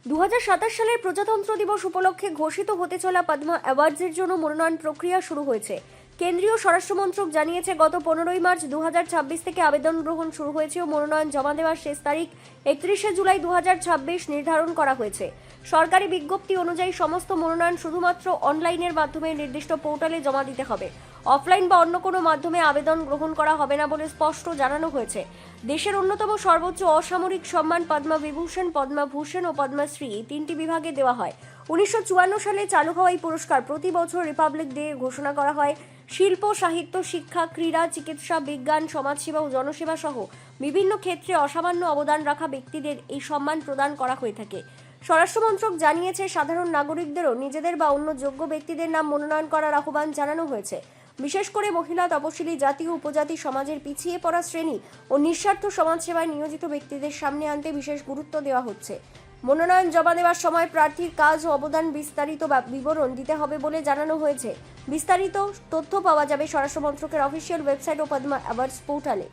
2027 সালের প্রজাতন্ত্র দিবস উপলক্ষে ঘোষিত হতে চলা পদ্মা অ্যাওয়ার্ডসের জন্য মনোনয়ন প্রক্রিয়া শুরু হয়েছে। কেন্দ্রীয় স্বরাষ্ট্র মন্ত্রক জানিয়েছে, গত 15 মার্চ 2026 থেকে আবেদন গ্রহণ শুরু হয়েছে ও মনোনয়ন জমা দেওয়ার শেষ তারিখ 31 জুলাই 2026 নির্ধারণ করা হয়েছে। সরকারি বিজ্ঞপ্তি অনুযায়ী সমস্ত মনোনয়ন শুধুমাত্র অনলাইনের মাধ্যমে নির্দিষ্ট পোর্টালে জমা দিতে হবে। অফলাইন বা অন্য কোনো মাধ্যমে আবেদন গ্রহণ করা হবে না বলে স্পষ্ট জানানো হয়েছে। দেশের অন্যতম সর্বোচ্চ অসামরিক সম্মান পদ্মা বিভূষণ, পদ্মভূষণ ও পদ্মশ্রী এই তিনটি বিভাগে দেওয়া হয়। 1954 সালে চালু হওয়া এই পুরস্কার প্রতি বছর রিপাবলিক ডে ঘোষণা করা হয়। শিল্প, সাহিত্য, শিক্ষা, ক্রীড়া, চিকিৎসা, বিজ্ঞান, সমাজসেবা ও জনসেবা সহ বিভিন্ন ক্ষেত্রে অসামান্য অবদান রাখা ব্যক্তিদের এই সম্মান প্রদান করা হয়ে থাকে। স্বরাষ্ট্র মন্ত্রক জানিয়েছে, সাধারণ নাগরিকদেরও নিজেদের বা অন্য যোগ্য ব্যক্তিদের নাম মনোনয়ন করার আহ্বান জানানো হয়েছে। বিশেষ করে মহিলা, তপশিলি জাতি ও উপজাতি সমাজের পিছিয়ে পড়া শ্রেণী ও নিঃস্বার্থ সমাজসেবায় নিয়োজিত ব্যক্তিদের সামনে আনতে বিশেষ গুরুত্ব দেওয়া হচ্ছে। মনোনয়ন জমা দেওয়ার সময় প্রার্থীর কাজ ও অবদান বিস্তারিত বিবরণ দিতে হবে বলে জানানো হয়েছে। বিস্তারিত তথ্য পাওয়া যাবে স্বরাষ্ট্র মন্ত্রকের অফিসিয়াল ওয়েবসাইট ও পদ্মা অ্যাওয়ার্ডস পোর্টালে।